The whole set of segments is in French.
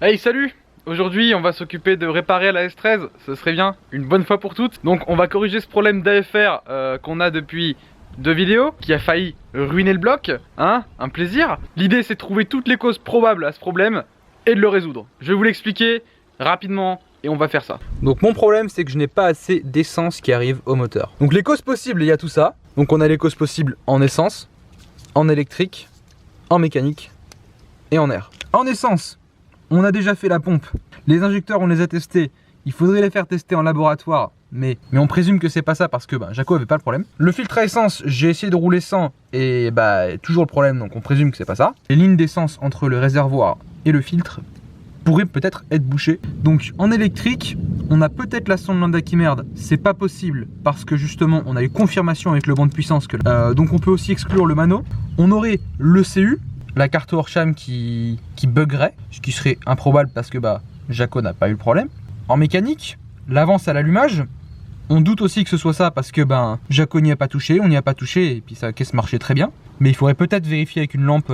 Hey, salut! Aujourd'hui, on va s'occuper de réparer la S13, ce serait bien, une bonne fois pour toutes. Donc, on va corriger ce problème d'AFR qu'on a depuis 2 vidéos, qui a failli ruiner le bloc, hein, un plaisir. L'idée, c'est de trouver toutes les causes probables à ce problème et de le résoudre. Je vais vous l'expliquer rapidement et on va faire ça. Donc mon problème, c'est que je n'ai pas assez d'essence qui arrive au moteur. Donc les causes possibles, il y a tout ça. Donc on a les causes possibles en essence, en électrique, en mécanique et en air. En essence, on a déjà fait la pompe. Les injecteurs, on les a testés. Il faudrait les faire tester en laboratoire, mais on présume que c'est pas ça parce que Jaco avait pas le problème. Le filtre à essence, j'ai essayé de rouler sans et toujours le problème, donc on présume que c'est pas ça. Les lignes d'essence entre le réservoir et le filtre pourraient peut-être être bouchées. Donc en électrique, on a peut-être la sonde lambda qui merde. C'est pas possible parce que justement on a eu confirmation avec le banc de puissance que donc on peut aussi exclure le mano. On aurait le CU, la carte Orsham qui buggerait, ce qui serait improbable parce que Jaco n'a pas eu le problème. En mécanique, l'avance à l'allumage, on doute aussi que ce soit ça parce que Jaco n'y a pas touché, on n'y a pas touché et puis sa caisse marchait très bien. Mais il faudrait peut-être vérifier avec une lampe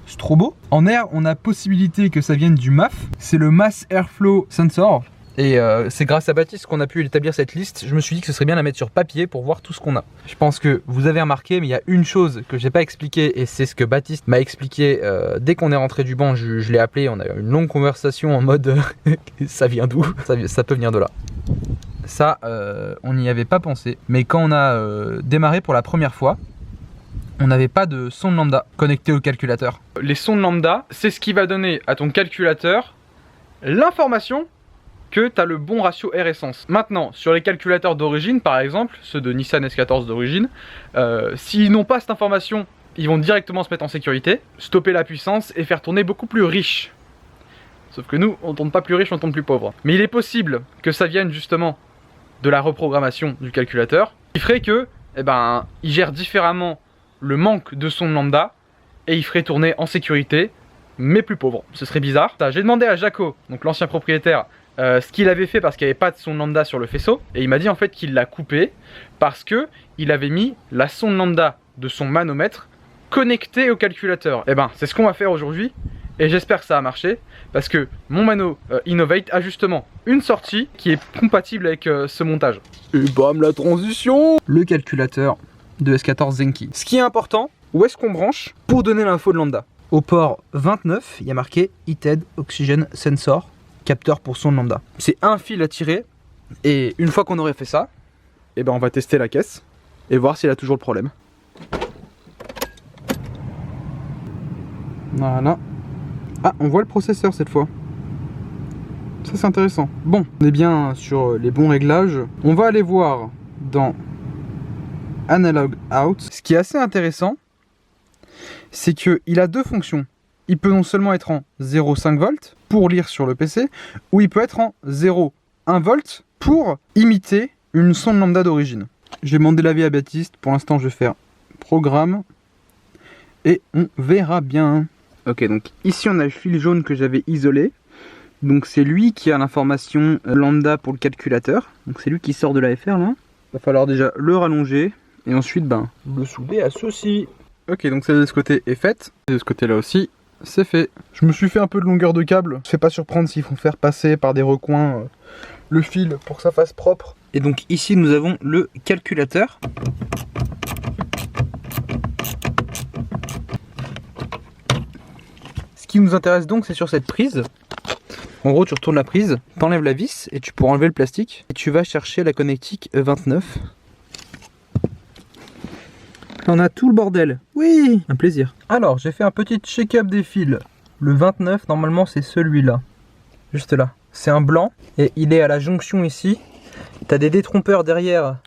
strobo. En air, on a possibilité que ça vienne du MAF, c'est le Mass Airflow Sensor. Et c'est grâce à Baptiste qu'on a pu établir cette liste. Je me suis dit que ce serait bien de la mettre sur papier pour voir tout ce qu'on a. Je pense que vous avez remarqué, mais il y a une chose que j'ai pas expliqué et c'est ce que Baptiste m'a expliqué dès qu'on est rentré du banc. Je l'ai appelé, on a eu une longue conversation en mode ça vient d'où? Ça peut venir de là. Ça, on n'y avait pas pensé. Mais quand on a démarré pour la première fois, on n'avait pas de sonde lambda connectée au calculateur. Les sondes lambda, c'est ce qui va donner à ton calculateur l'information que tu as le bon ratio air essence. Maintenant, sur les calculateurs d'origine, par exemple, ceux de Nissan S14 d'origine, s'ils n'ont pas cette information, ils vont directement se mettre en sécurité, stopper la puissance et faire tourner beaucoup plus riche. Sauf que nous, on tourne pas plus riche, on tourne plus pauvre. Mais il est possible que ça vienne justement de la reprogrammation du calculateur, qui ferait que, il gère différemment le manque de sonde lambda et il ferait tourner en sécurité, mais plus pauvre. Ce serait bizarre. J'ai demandé à Jaco, donc l'ancien propriétaire, ce qu'il avait fait parce qu'il n'y avait pas de sonde lambda sur le faisceau, et il m'a dit en fait qu'il l'a coupé parce que il avait mis la sonde lambda de son manomètre connectée au calculateur. C'est ce qu'on va faire aujourd'hui et j'espère que ça a marché parce que mon Mano Innovate a justement une sortie qui est compatible avec ce montage. Et bam, la transition! Le calculateur de S14 Zenki. Ce qui est important, où est-ce qu'on branche pour donner l'info de lambda? Au port 29, il y a marqué Heated Oxygen Sensor, capteur pour sonde lambda. C'est un fil à tirer et une fois qu'on aurait fait ça, on va tester la caisse et voir s'il a toujours le problème. Voilà. Ah, on voit le processeur cette fois. Ça c'est intéressant. Bon, on est bien sur les bons réglages. On va aller voir dans Analog Out. Ce qui est assez intéressant, c'est qu'il a deux fonctions. Il peut non seulement être en 0,5 volts pour lire sur le PC, ou il peut être en 0,1 volt pour imiter une sonde lambda d'origine. Je vais demander l'avis à Baptiste. Pour l'instant, je vais faire programme et on verra bien. Ok, donc ici on a le fil jaune que j'avais isolé. Donc c'est lui qui a l'information lambda pour le calculateur. Donc c'est lui qui sort de l'AFR là. Il va falloir déjà le rallonger et ensuite le souder à ceci. Ok, donc celle de ce côté est faite. Et de ce côté là aussi, c'est fait. Je me suis fait un peu de longueur de câble. Je ne fais pas surprendre s'ils font faire passer par des recoins le fil pour que ça fasse propre. Et donc ici nous avons le calculateur. Ce qui nous intéresse donc, c'est sur cette prise. En gros, tu retournes la prise, t'enlèves la vis et tu pourras enlever le plastique. Et tu vas chercher la connectique E29. On a tout le bordel. Oui, un plaisir. Alors, j'ai fait un petit check-up des fils. Le 29, normalement, c'est celui-là. Juste là. C'est un blanc et il est à la jonction ici. Tu as des détrompeurs derrière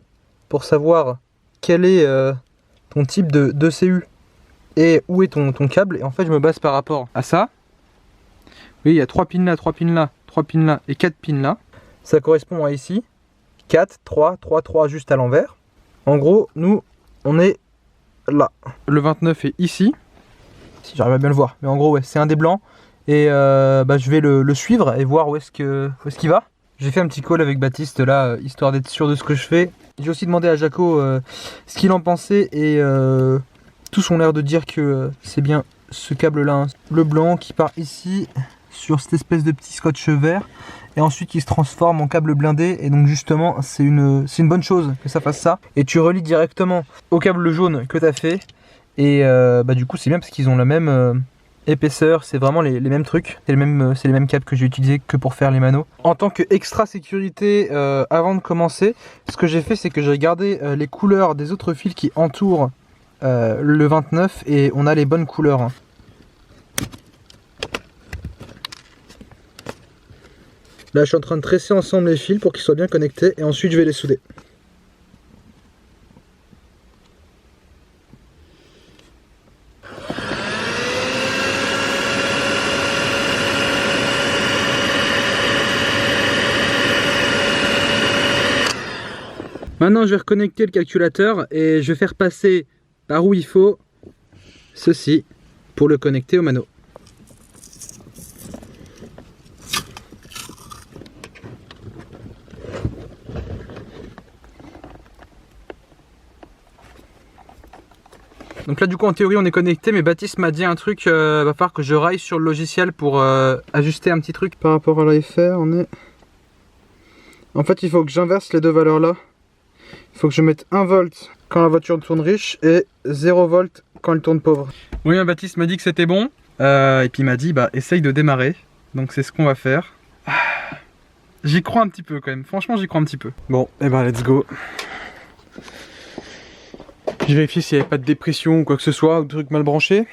pour savoir quel est ton type de CU et où est ton câble. Et en fait, je me base par rapport à ça. Oui, il y a 3 pins là, 3 pins là, 3 pins là et 4 pins là. Ça correspond à ici. 4, 3, 3, 3 juste à l'envers. En gros, nous, on est là. Le 29 est ici. Si j'arrive à bien le voir. Mais en gros, ouais, c'est un des blancs. Et je vais le suivre et voir où est-ce qu'il va. J'ai fait un petit call avec Baptiste là, histoire d'être sûr de ce que je fais. J'ai aussi demandé à Jaco ce qu'il en pensait et tous ont l'air de dire que c'est bien ce câble là, le blanc qui part ici sur cette espèce de petit scotch vert et ensuite il se transforme en câble blindé, et donc justement c'est une bonne chose que ça fasse ça, et tu relis directement au câble jaune que tu as fait, et du coup c'est bien parce qu'ils ont la même épaisseur, c'est vraiment les mêmes trucs, c'est les mêmes câbles que j'ai utilisé que pour faire les manos. En tant que extra sécurité, avant de commencer, ce que j'ai fait c'est que j'ai regardé les couleurs des autres fils qui entourent le 29 et on a les bonnes couleurs. Là je suis en train de tresser ensemble les fils pour qu'ils soient bien connectés et ensuite je vais les souder. Maintenant je vais reconnecter le calculateur et je vais faire passer par où il faut ceci pour le connecter au mano. Donc là du coup en théorie on est connecté, mais Baptiste m'a dit un truc, va falloir que je raille sur le logiciel pour ajuster un petit truc par rapport à l'AFR. En fait il faut que j'inverse les deux valeurs là. Il faut que je mette 1 volt quand la voiture tourne riche et 0 volt quand elle tourne pauvre. Oui, Baptiste m'a dit que c'était bon. Et puis il m'a dit essaye de démarrer. Donc c'est ce qu'on va faire. J'y crois un petit peu quand même. Franchement j'y crois un petit peu. Bon, et let's go. J'ai vérifié s'il n'y avait pas de dépression ou quoi que ce soit, ou de trucs mal branchés.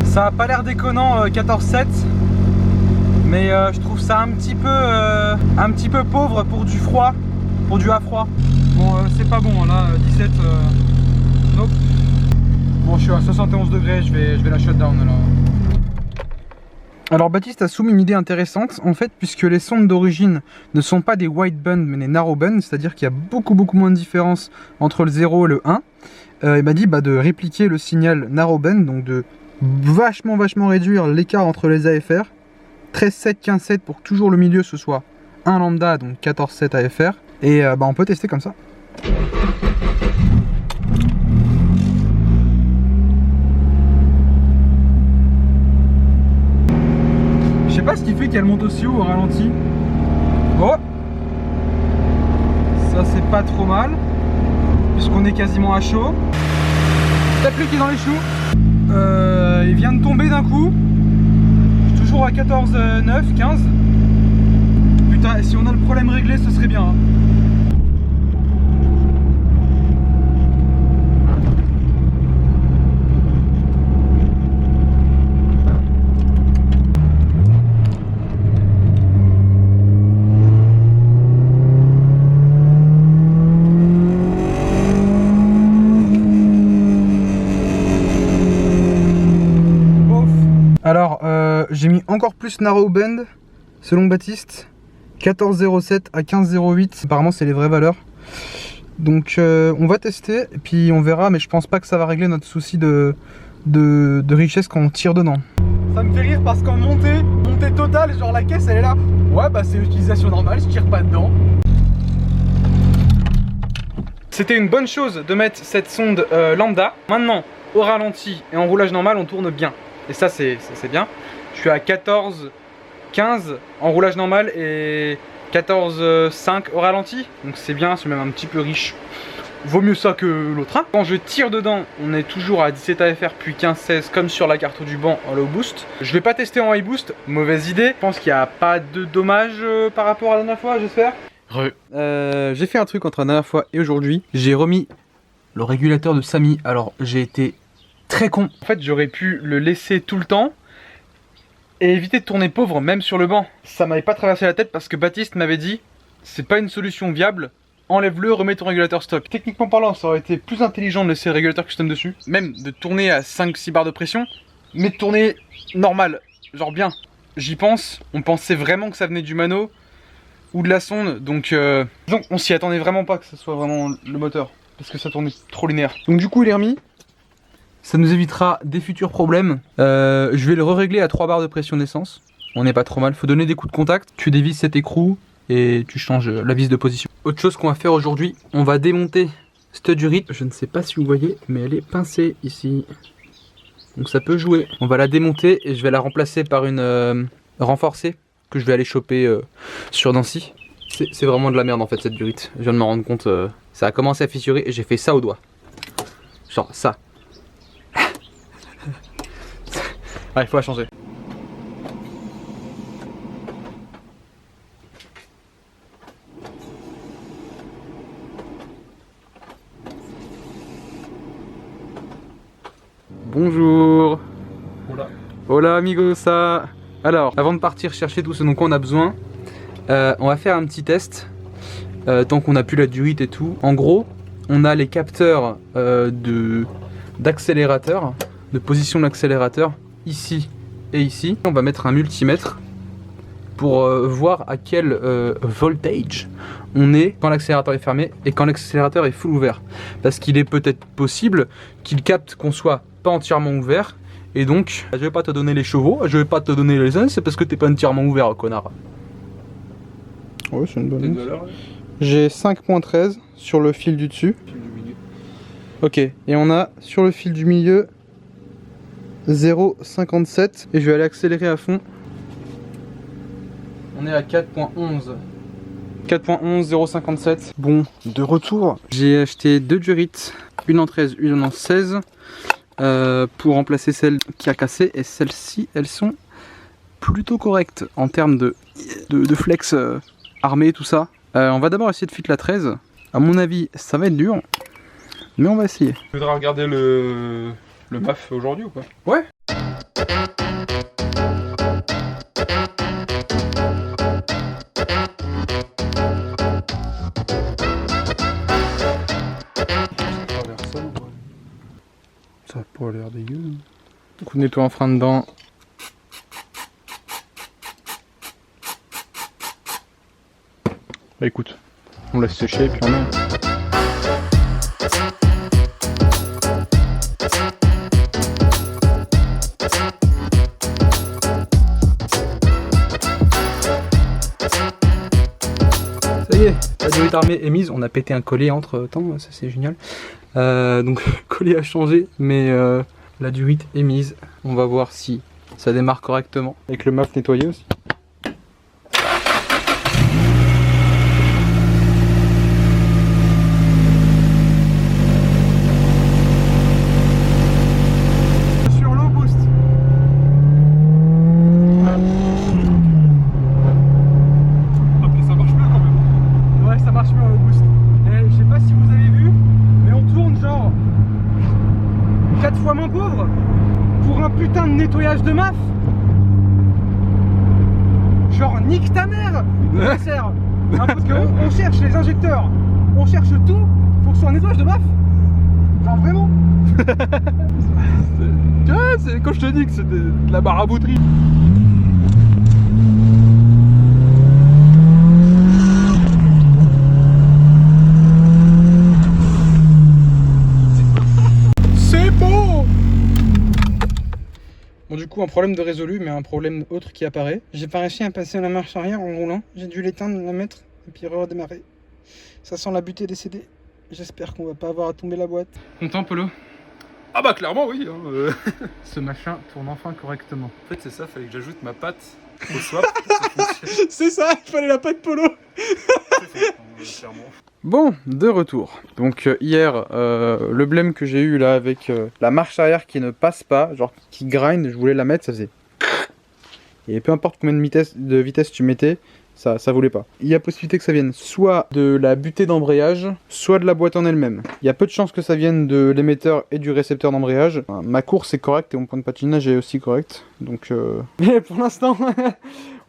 Ça a pas l'air déconnant 14.7, mais je trouve ça un petit peu pauvre pour du froid, pour du à froid. Bon, c'est pas bon là, 17, nope. Bon, je suis à 71 degrés, je vais la shutdown là. Alors Baptiste a soumis une idée intéressante en fait, puisque les sondes d'origine ne sont pas des wideband mais des narrowband, c'est-à-dire qu'il y a beaucoup moins de différence entre le 0 et le 1. Il m'a dit de répliquer le signal narrowband, donc de vachement réduire l'écart entre les AFR, 13.7, 15.7 pour que toujours le milieu ce soit un lambda, donc 14.7 AFR, et on peut tester comme ça. Je sais pas ce qui fait qu'elle monte aussi haut au ralenti. Oh, ça c'est pas trop mal, puisqu'on est quasiment à chaud. La pluie qui est dans les choux. Il vient de tomber d'un coup. Je suis toujours à 14,9, 15. Putain, si on a le problème réglé, ce serait bien. Hein. Alors, j'ai mis encore plus narrowband, selon Baptiste, 14,07 à 15,08, apparemment c'est les vraies valeurs. Donc on va tester, et puis on verra, mais je pense pas que ça va régler notre souci de richesse quand on tire dedans. Ça me fait rire parce qu'en montée totale, genre la caisse elle est là, ouais c'est l'utilisation normale, je tire pas dedans. C'était une bonne chose de mettre cette sonde lambda. Maintenant, au ralenti et en roulage normal, on tourne bien. Et ça c'est bien. Je suis à 14,15 en roulage normal et 14,5 au ralenti. Donc c'est bien, c'est même un petit peu riche. Vaut mieux ça que l'autre. Hein. Quand je tire dedans, on est toujours à 17 AFR puis 15-16 comme sur la carte du banc en low boost. Je vais pas tester en high boost, mauvaise idée. Je pense qu'il n'y a pas de dommages par rapport à la dernière fois, j'espère. J'ai fait un truc entre la dernière fois et aujourd'hui. J'ai remis le régulateur de Samy. Alors j'ai été très con. En fait j'aurais pu le laisser tout le temps et éviter de tourner pauvre même sur le banc. Ça m'avait pas traversé la tête parce que Baptiste m'avait dit c'est pas une solution viable, enlève-le, remets ton régulateur stock. Techniquement parlant ça aurait été plus intelligent de laisser le régulateur custom dessus, même de tourner à 5-6 barres de pression, mais de tourner normal, genre bien. J'y pense, on pensait vraiment que ça venait du mano ou de la sonde, donc on s'y attendait vraiment pas que ce soit vraiment le moteur, parce que ça tournait trop linéaire. Donc du coup il est remis. Ça nous évitera des futurs problèmes. Je vais le régler à 3 barres de pression d'essence. On n'est pas trop mal. Faut donner des coups de contact. Tu dévisses cet écrou et tu changes la vis de position. Autre chose qu'on va faire aujourd'hui, on va démonter cette durite. Je ne sais pas si vous voyez, mais elle est pincée ici. Donc ça peut jouer. On va la démonter et je vais la remplacer par une renforcée que je vais aller choper sur Nancy. C'est vraiment de la merde en fait cette durite. Je viens de me rendre compte, ça a commencé à fissurer et j'ai fait ça au doigt. Genre ça. Ah, il faut la changer. Bonjour. Hola. Hola amigos. Alors, avant de partir chercher tout ce dont on a besoin, on va faire un petit test. Tant qu'on a plus la durite et tout. En gros, on a les capteurs d'accélérateur, de position d'accélérateur, ici et ici. On va mettre un multimètre pour voir à quel voltage on est quand l'accélérateur est fermé et quand l'accélérateur est full ouvert. Parce qu'il est peut-être possible qu'il capte qu'on soit pas entièrement ouvert. Et donc, je vais pas te donner les chevaux, je vais pas te donner les uns, c'est parce que t'es pas entièrement ouvert, connard. Ouais, c'est une bonne valeur. J'ai 5.13 sur le fil du dessus. Ok, et on a sur le fil du milieu 0,57 et je vais aller accélérer à fond. On est à 4.11. 4.11, 0,57. Bon, de retour. J'ai acheté deux durites, une en 13, une en 16, pour remplacer celle qui a cassé. Et celles-ci, elles sont plutôt correctes en termes de flex armé, tout ça. On va d'abord essayer de fit la 13. À mon avis, ça va être dur, mais on va essayer. Tu voudras regarder le MAF aujourd'hui ou quoi? Ouais. Ça a pas l'air dégueu. Coup de nettoie en frein dedans. Bah écoute, on laisse sécher et puis on met. Ça y est, la durite armée est mise. On a pété un collier entre temps, ça c'est génial. Donc le collier a changé, mais la durite est mise. On va voir si ça démarre correctement. Avec le MAF nettoyé aussi. Sur l'eau boost. Ok, ça marche mieux quand même. Ouais, ça marche mieux au boost. Et je sais pas si vous avez vu, mais on tourne genre 4 fois moins pauvre pour un putain de nettoyage de MAF. Genre nique ta mère. Ça sert. Hein, parce qu'on cherche les injecteurs, on cherche tout, faut que ce soit un nettoyage de MAF. Genre vraiment. C'est quand je te dis que c'est de la marabouterie. C'est beau. Bon, du coup, un problème de résolu, mais un problème autre qui apparaît. J'ai pas réussi à passer la marche arrière en roulant. J'ai dû l'éteindre, la mettre et puis redémarrer. Ça sent la butée des CD. J'espère qu'on va pas avoir à tomber la boîte. Content, Polo? Ah bah clairement oui hein, Ce machin tourne enfin correctement. En fait c'est ça, fallait que j'ajoute ma patte au swap. C'est ça, il fallait la patte Polo. Clairement. Bon, de retour. Donc hier, le blême que j'ai eu là avec la marche arrière qui ne passe pas, genre qui grind, je voulais la mettre, ça faisait... Et peu importe combien de vitesse tu mettais, ça voulait pas. Il y a possibilité que ça vienne soit de la butée d'embrayage, soit de la boîte en elle-même. Il y a peu de chances que ça vienne de l'émetteur et du récepteur d'embrayage. Enfin, ma course est correcte et mon point de patinage est aussi correct. Donc mais pour l'instant,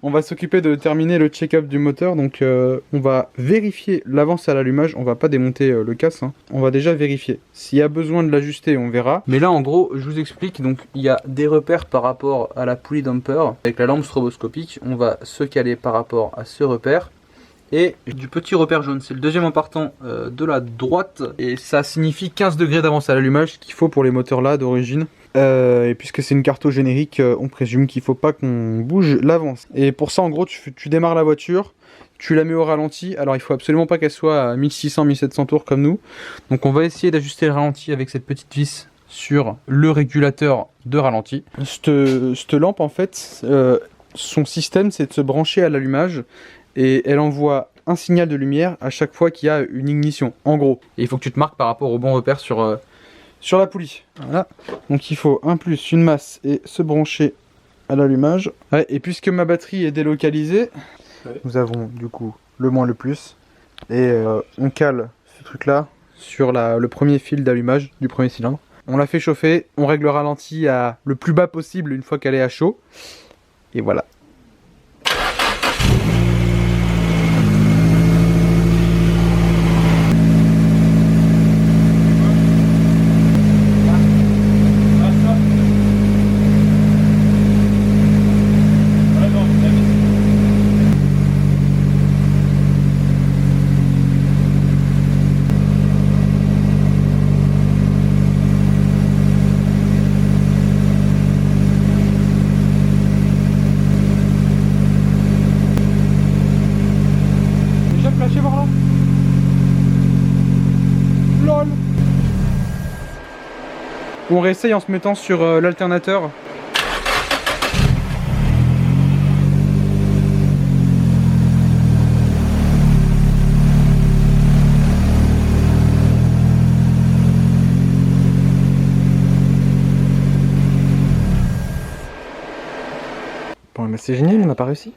on va s'occuper de terminer le check-up du moteur. Donc on va vérifier l'avance à l'allumage. On va pas démonter le casse, hein. On va déjà vérifier. S'il y a besoin de l'ajuster, on verra. Mais là en gros, je vous explique, donc il y a des repères par rapport à la poulie damper. Avec la lampe stroboscopique, on va se caler par rapport à ce repère. et du petit repère jaune. C'est le deuxième en partant de la droite et ça signifie 15 degrés d'avance à l'allumage qu'il faut pour les moteurs là d'origine. Et puisque c'est une carte générique, on présume qu'il faut pas qu'on bouge l'avance. Et pour ça, en gros, tu démarres la voiture, tu la mets au ralenti. Alors, il faut absolument pas qu'elle soit à 1600-1700 tours comme nous. Donc, on va essayer d'ajuster le ralenti avec cette petite vis sur le régulateur de ralenti. Cette lampe, en fait, son système, c'est de se brancher à l'allumage et elle envoie un signal de lumière à chaque fois qu'il y a une ignition, en gros. Et il faut que tu te marques par rapport au bon repère sur la poulie. Voilà. Donc il faut un plus, une masse et se brancher à l'allumage. Ouais, et puisque ma batterie est délocalisée, nous avons du coup le moins le plus. Et on cale ce truc là sur le premier fil d'allumage du premier cylindre. On la fait chauffer, on règle le ralenti à le plus bas possible une fois qu'elle est à chaud. Et voilà. Flashé par là. LOL. On réessaye en se mettant sur l'alternateur. Bon, bah c'est génial, on n'a pas réussi.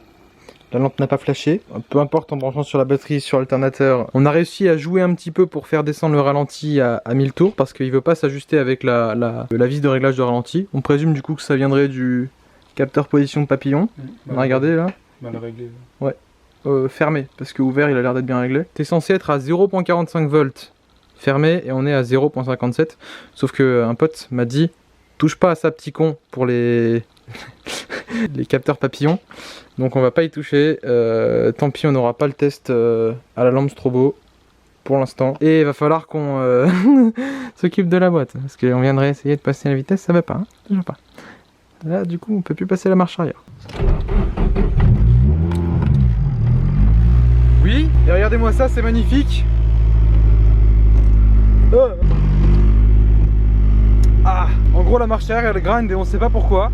La lampe n'a pas flashé, peu importe en branchant sur la batterie, sur l'alternateur. On a réussi à jouer un petit peu pour faire descendre le ralenti à 1000 tours parce qu'il ne veut pas s'ajuster avec la vis de réglage de ralenti. On présume du coup que ça viendrait du capteur position de papillon. On a regardé là. Mal réglé. Ouais, fermé parce que ouvert il a l'air d'être bien réglé. T'es censé être à 0.45 volts fermé et on est à 0.57. Sauf que un pote m'a dit touche pas à ça petit con pour les capteurs papillons. Donc on va pas y toucher, tant pis on n'aura pas le test à la lampe strobo pour l'instant. Et il va falloir qu'on s'occupe de la boîte, parce qu'on viendrait essayer de passer la vitesse, ça va pas, hein, toujours pas. Là du coup on peut plus passer la marche arrière. Oui, et regardez-moi ça, c'est magnifique. Ah, en gros la marche arrière elle grind et on sait pas pourquoi.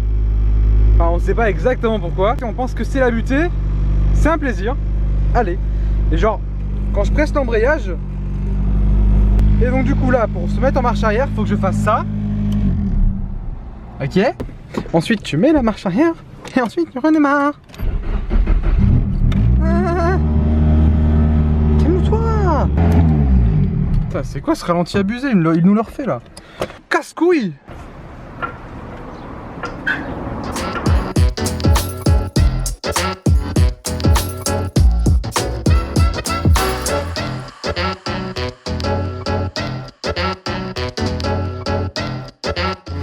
Enfin, on sait pas exactement pourquoi. On pense que c'est la butée. C'est un plaisir. Allez. Et genre, quand je presse l'embrayage. Et donc du coup là, pour se mettre en marche arrière, faut que je fasse ça. Ok. Ensuite tu mets la marche arrière. Et ensuite tu redémarres. Ah. Calme-toi. Putain, c'est quoi ce ralenti abusé? Il nous le refait là. Casse-couille.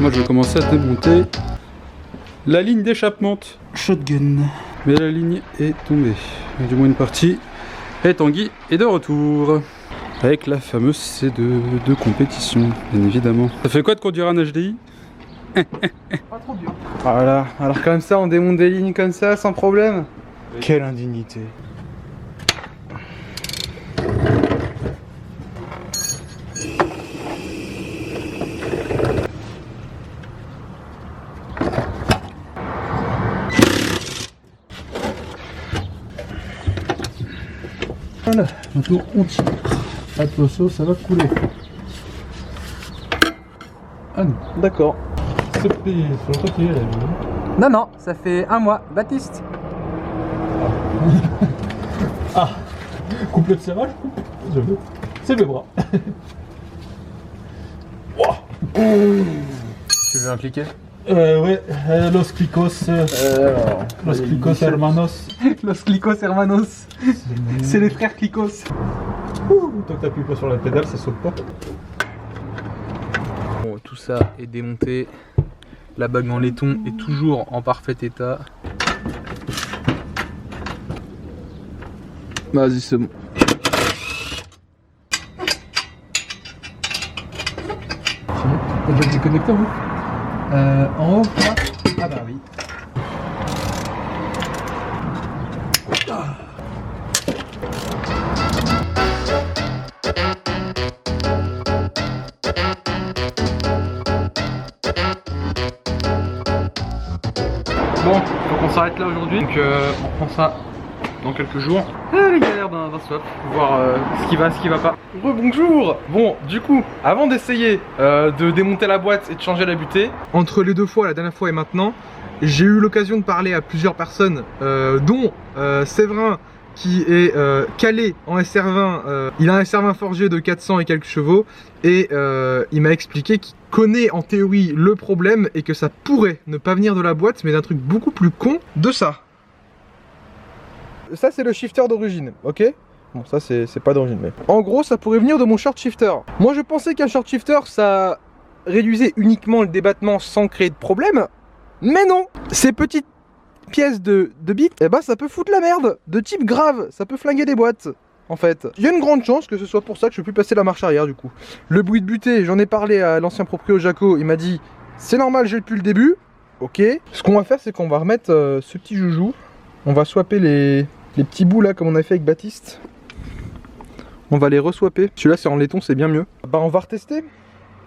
Moi je vais commencer à démonter la ligne d'échappement. Shotgun. Mais la ligne est tombée. Et du moins une partie. Et Tanguy est de retour. Avec la fameuse C2 de compétition, bien évidemment. Ça fait quoi de conduire un HDI? Pas trop bien. Voilà, alors comme ça on démonte des lignes comme ça sans problème. Oui. Quelle indignité. Voilà, maintenant on tire. Attention, ça va couler. Ah non. D'accord. C'est payé, faut pas payer la vie. Non, non, ça fait un mois. Baptiste. Ah, coupe le serrage, coupe. Je veux. C'est mes bras. Wow. Tu veux impliquer? Ouais, Los Clicos. Los Clicos Hermanos. Los Clicos Hermanos. C'est les frères Clicos. Tant que t'appuies pas sur la pédale, ça saute pas. Bon, tout ça est démonté. La bague en laiton est toujours en parfait état. Vas-y, c'est bon. T'as déjà le déconnecteur, vous en haut, là. Ah bah oui. Bon, faut qu'on s'arrête là aujourd'hui, donc on reprend ça dans quelques jours. Ah, les galères d'un swap, voir ce qui va pas. Rebonjour. Bon, du coup, avant d'essayer de démonter la boîte et de changer la butée, entre les deux fois, la dernière fois et maintenant, j'ai eu l'occasion de parler à plusieurs personnes, dont Séverin, qui est calé en SR20, il a un SR20 forgé de 400 et quelques chevaux, et il m'a expliqué qu'il connaît en théorie le problème et que ça pourrait ne pas venir de la boîte, mais d'un truc beaucoup plus con, de ça. Ça c'est le shifter d'origine, ok? Bon, ça c'est pas d'origine, mais... En gros, ça pourrait venir de mon short shifter. Moi je pensais qu'un short shifter, ça réduisait uniquement le débattement sans créer de problème, mais non! Ces petites pièces de bits, eh ben ça peut foutre la merde, de type grave, ça peut flinguer des boîtes. En fait, il y a une grande chance que ce soit pour ça que je peux plus passer la marche arrière du coup. Le bruit de butée, j'en ai parlé à l'ancien proprio Jaco, il m'a dit c'est normal, j'ai depuis le début. Ok. Ce qu'on va faire, c'est qu'on va remettre ce petit joujou. On va swapper les petits bouts là comme on a fait avec Baptiste. On va les reswapper. Celui-là c'est en laiton, c'est bien mieux. Bah on va retester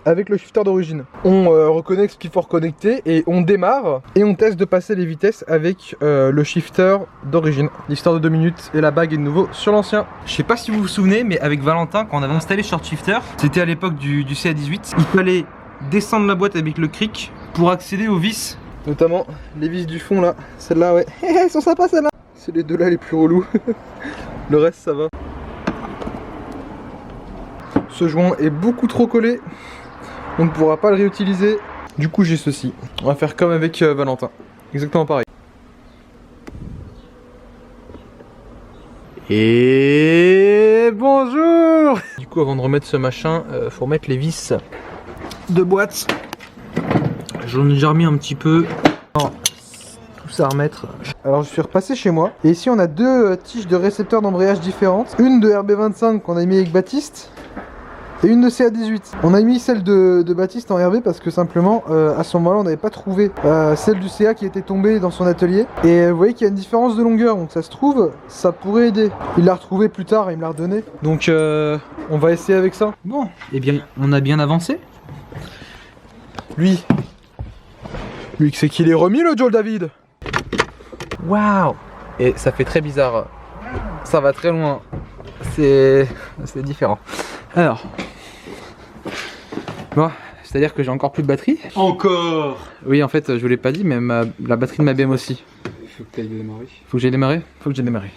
avec le shifter d'origine. On reconnecte ce qu'il faut reconnecter et on démarre et on teste de passer les vitesses avec le shifter d'origine. L'histoire de 2 minutes et la bague est de nouveau sur l'ancien. Je sais pas si vous vous souvenez, mais avec Valentin, quand on avait installé Short Shifter, c'était à l'époque du CA18, il fallait descendre la boîte avec le cric pour accéder aux vis. Notamment les vis du fond là, celles-là ouais, elles sont sympas celles-là. C'est les deux là les plus relous. Le reste ça va. Ce joint est beaucoup trop collé. On ne pourra pas le réutiliser. Du coup j'ai ceci. On va faire comme avec Valentin. Exactement pareil. Et bonjour. Du coup avant de remettre ce machin, faut remettre les vis de boîte. J'en ai déjà remis un petit peu. Non, tout ça à remettre. Alors je suis repassé chez moi. Et ici on a deux tiges de récepteurs d'embrayage différentes. Une de RB25 qu'on a mis avec Baptiste. Et une de CA18. On a mis celle de Baptiste en RB parce que simplement à ce moment là on n'avait pas trouvé celle du CA qui était tombée dans son atelier. Et vous voyez qu'il y a une différence de longueur, donc ça se trouve, ça pourrait aider. Il l'a retrouvée plus tard et il me l'a redonné. Donc on va essayer avec ça. Bon, eh bien on a bien avancé. Lui c'est qu'il est remis le Joel David. Waouh. Et ça fait très bizarre. Ça va très loin. C'est différent. Alors, bon, c'est-à-dire que j'ai encore plus de batterie. Encore. Oui, en fait, je vous l'ai pas dit, mais la batterie de ma BM aussi. Il faut que tu ailles démarrer. Faut que j'aille démarrer. Faut que j'aille démarrer.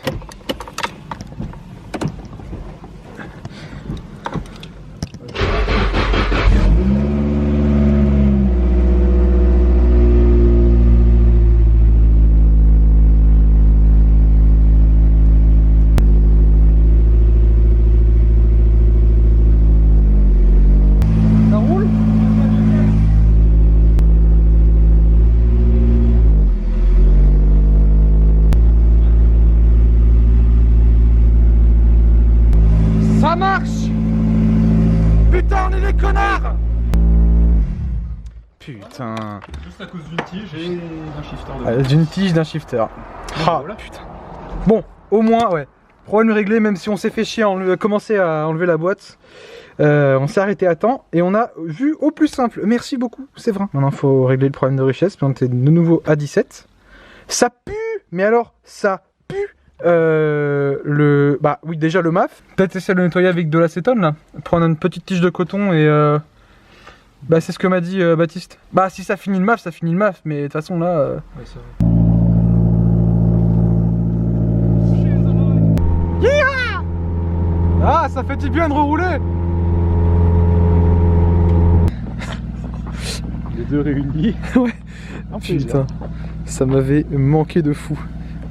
Ça marche! Putain, on est des connards! Putain. Juste à cause d'une tige et d'un shifter. D'une tige, d'un shifter. Ah, voilà. putain. Bon, au moins, ouais. Problème réglé, même si on s'est fait chier à commencer à enlever la boîte. On s'est arrêté à temps et on a vu au plus simple. Merci beaucoup, c'est vrai. Maintenant, il faut régler le problème de richesse. On est de nouveau à 17. Ça pue! Mais alors, ça pue! Bah oui, déjà le MAF. Peut-être essayer de le nettoyer avec de l'acétone là. Prendre une petite tige de coton et bah c'est ce que m'a dit Baptiste. Bah si ça finit le MAF, ça finit le MAF. Mais de toute façon là. Ouais, ça va. Yeah. Ah, ça fait du bien de rerouler. Les deux réunis. Ouais. Putain, ça m'avait manqué de fou.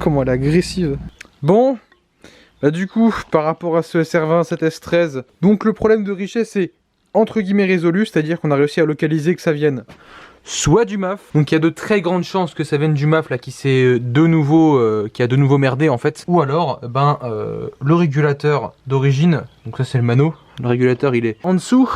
Comment elle est agressive. Bon, bah du coup, par rapport à ce SR20, cet S13, donc le problème de richesse est entre guillemets résolu, c'est-à-dire qu'on a réussi à localiser que ça vienne soit du MAF. Donc il y a de très grandes chances que ça vienne du MAF là qui s'est de nouveau merdé en fait. Ou alors le régulateur d'origine, donc ça c'est le mano, le régulateur il est en dessous.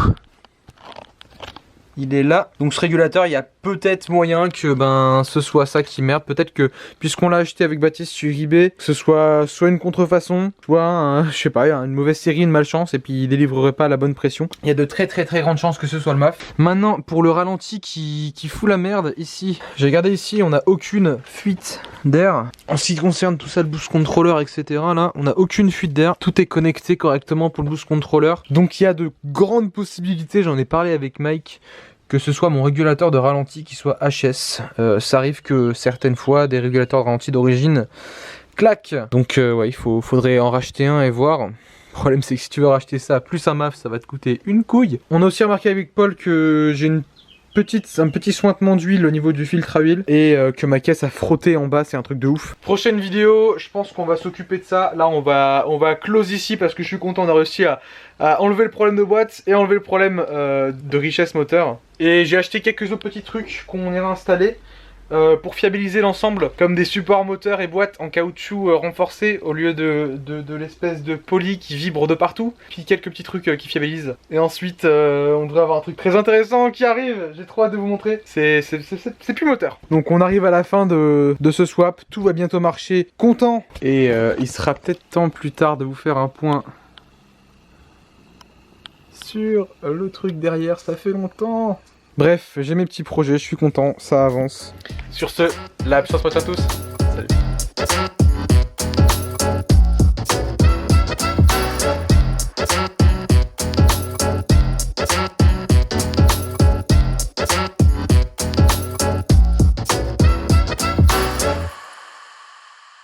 Il est là, donc ce régulateur, il y a peut-être moyen que ce soit ça qui merde. Peut-être que, puisqu'on l'a acheté avec Baptiste sur eBay, que ce soit une contrefaçon, soit je sais pas, une mauvaise série, une malchance, et puis il délivrerait pas la bonne pression. Il y a de très grandes chances que ce soit le MAF. Maintenant, pour le ralenti qui fout la merde, ici, j'ai regardé ici, on n'a aucune fuite d'air. En ce qui concerne tout ça, le boost controller, etc. là, on n'a aucune fuite d'air. Tout est connecté correctement pour le boost controller. Donc il y a de grandes possibilités, j'en ai parlé avec Mike, que ce soit mon régulateur de ralenti qui soit HS. Ça arrive que certaines fois des régulateurs de ralenti d'origine claquent. Donc ouais, faudrait en racheter un et voir. Le problème c'est que si tu veux racheter ça plus un MAF, ça va te coûter une couille. On a aussi remarqué avec Paul que j'ai un petit sointement d'huile au niveau du filtre à huile et que ma caisse a frotté en bas, c'est un truc de ouf. Prochaine vidéo, je pense qu'on va s'occuper de ça. Là on va close ici parce que je suis content, on a réussi à enlever le problème de boîte et enlever le problème de richesse moteur. Et j'ai acheté quelques autres petits trucs qu'on ira installer pour fiabiliser l'ensemble, comme des supports moteurs et boîtes en caoutchouc renforcé au lieu de l'espèce de poly qui vibre de partout. Puis quelques petits trucs qui fiabilisent. Et ensuite on devrait avoir un truc très intéressant qui arrive, j'ai trop hâte de vous montrer. C'est plus moteur. Donc on arrive à la fin de ce swap, tout va bientôt marcher, content. Et il sera peut-être temps plus tard de vous faire un point sur le truc derrière, ça fait longtemps. Bref, j'ai mes petits projets, je suis content, ça avance. Sur ce, la puissance moteur à tous. Salut.